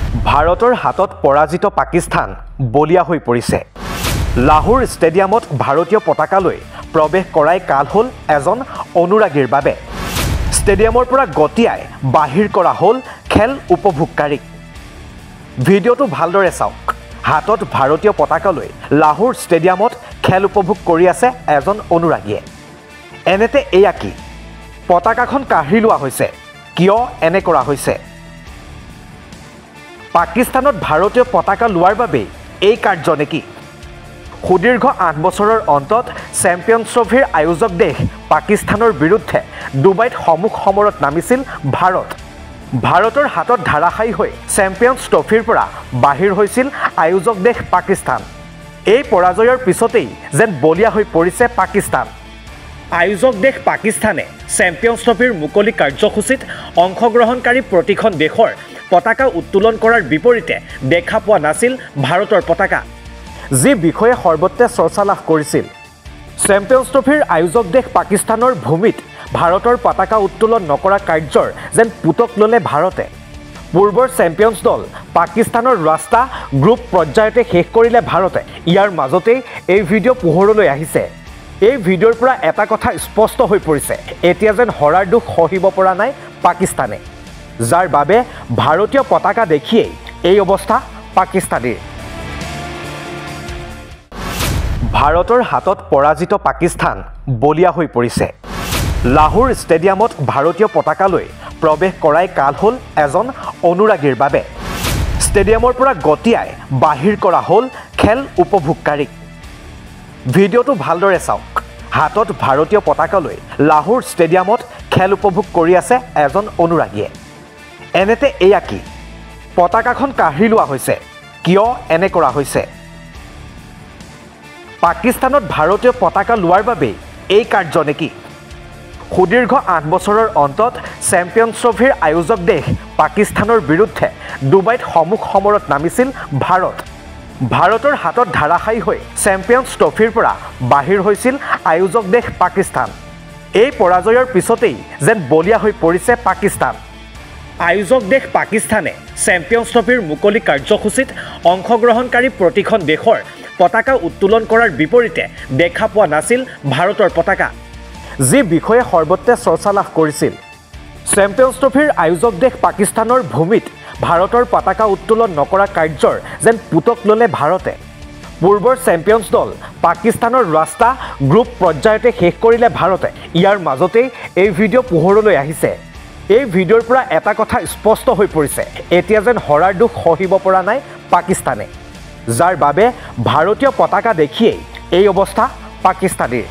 ভাৰতৰ হাতত পৰাজিত পাকিস্তান বলিয়া হৈ পৰিছে। লাহোৰ ষ্টেডিয়ামত ভাৰতীয় পতাকালৈ প্ৰৱেশ কৰাই কাল হ'ল এজন অনুৰাগীৰ বাবে। ষ্টেডিয়ামৰ পৰা গতিয়াই বাহিৰ কৰা হ'ল খেল উপভোগকাৰীক। ভিডিঅ'টো ভালদৰে চাওক। হাতত ভাৰতীয় পতাকালৈ লাহোৰ ষ্টেডিয়ামত খেল উপভোগ কৰি আছে এজন অনুৰাগীয়ে। এনেতে এয়া কি? পতাকাখন কাঢ়ি লোৱা হৈছে। কিয় এনে কৰা হৈছে? পাকিস্তানত ভাৰতীয় পতাকা লোৱাৰ বাবে এই কাৰ্য নেকি? সুদীৰ্ঘ ৮ বছৰৰ অন্তত চেম্পিয়নছ ট্ৰফিৰ আয়োজক দেশ পাকিস্তানৰ বিৰুদ্ধে ডুবাইত সমুখ সমৰত নামিছিল ভাৰত। ভাৰতৰ হাতত ধাৰাসায়ী হৈ চেম্পিয়নছ ট্ৰফিৰ পৰা বাহিৰ হৈছিল আয়োজক দেশ পাকিস্তান। এই পৰাজয়ৰ পিছতেই যেন বলিয়া হৈ পৰিছে পাকিস্তান। আয়োজক দেশ পাকিস্তানে চেম্পিয়নছ ট্ৰফিৰ মুকলি কাৰ্যসূচীত অংশগ্ৰহণকাৰী প্ৰতিখন দেশৰ পতাকা উত্তোলন কৰাৰ বিপৰীতে দেখা পোৱা নাছিল ভাৰতৰ পতাকা, যি বিষয়ে সৰ্বত্ৰে চৰ্চা লাভ কৰিছিল। চেম্পিয়নছ ট্ৰফিৰ আয়োজক দেশ পাকিস্তানৰ ভূমিত ভাৰতৰ পতাকা উত্তোলন নকৰা কাৰ্যৰ যেন পুতক ল'লে ভাৰতে। পূৰ্বৰ চেম্পিয়নছ দল পাকিস্তানৰ ৰাস্তা গ্ৰুপ পৰ্যায়তে শেষ কৰিলে ভাৰতে। ইয়াৰ মাজতেই এই ভিডিঅ' পোহৰলৈ আহিছে। এই ভিডিঅ'ৰ পৰা এটা কথা স্পষ্ট হৈ পৰিছে, এতিয়া যেন হৰাৰ দুখ সহিব পৰা নাই পাকিস্তানে, যাৰ বাবে ভাৰতীয় পতাকা দেখিয়েই এই অৱস্থা পাকিস্তানীৰ। ভাৰতৰ হাতত পৰাজিত পাকিস্তান বলিয়া হৈ পৰিছে। লাহোৰ ষ্টেডিয়ামত ভাৰতীয় পতাকালৈ প্ৰৱেশ কৰাই কাল হ'ল এজন অনুৰাগীৰ বাবে। ষ্টেডিয়ামৰ পৰা গতিয়াই বাহিৰ কৰা হ'ল খেল উপভোগকাৰীক। ভিডিঅ'টো ভালদৰে চাওক। হাতত ভাৰতীয় পতাকালৈ লাহোৰ ষ্টেডিয়ামত খেল উপভোগ কৰি আছে এজন অনুৰাগীয়ে। এনেতে এয়া কি? পতাকাখন কাঢ়ি লোৱা হৈছে। কিয় এনে কৰা হৈছে? পাকিস্তানত ভাৰতীয় পতাকা লোৱাৰ বাবে এই কাৰ্য নেকি? সুদীৰ্ঘ ৮ বছৰৰ অন্তত চেম্পিয়নছ ট্ৰফিৰ আয়োজক দেশ পাকিস্তানৰ বিৰুদ্ধে ডুবাইত সমুখ সমৰত নামিছিল ভাৰত। ভাৰতৰ হাতত ধাৰাসায়ী হৈ চেম্পিয়নছ ট্ৰফিৰ পৰা বাহিৰ হৈছিল আয়োজক দেশ পাকিস্তান। এই পৰাজয়ৰ পিছতেই যেন বলিয়া হৈ পৰিছে পাকিস্তান। আয়োজক দেশ পাকিস্তানে চেম্পিয়নছ ট্ৰফিৰ মুকলি কাৰ্যসূচীত অংশগ্ৰহণকাৰী প্ৰতিখন দেশৰ পতাকা উত্তোলন কৰাৰ বিপৰীতে দেখা পোৱা নাছিল ভাৰতৰ পতাকা, যি বিষয়ে সৰ্বত্ৰে চৰ্চা লাভ কৰিছিল। চেম্পিয়নছ ট্ৰফিৰ আয়োজক দেশ পাকিস্তানৰ ভূমিত ভাৰতৰ পতাকা উত্তোলন নকৰা কাৰ্যৰ যেন পুতক ল'লে ভাৰতে। পূৰ্বৰ চেম্পিয়নছ দল পাকিস্তানৰ ৰাস্তা গ্ৰুপ পৰ্যায়তে শেষ কৰিলে ভাৰতে। ইয়াৰ মাজতেই এই ভিডিঅ' পোহৰলৈ আহিছে। এই ভিডিঅ'ৰ পৰা এটা কথা স্পষ্ট হৈ পৰিছে, এতিয়া যেন হৰাৰ দুখ সহিব পৰা নাই পাকিস্তানে, যাৰ বাবে ভাৰতীয় পতাকা দেখিয়েই এই অৱস্থা পাকিস্তানীৰ।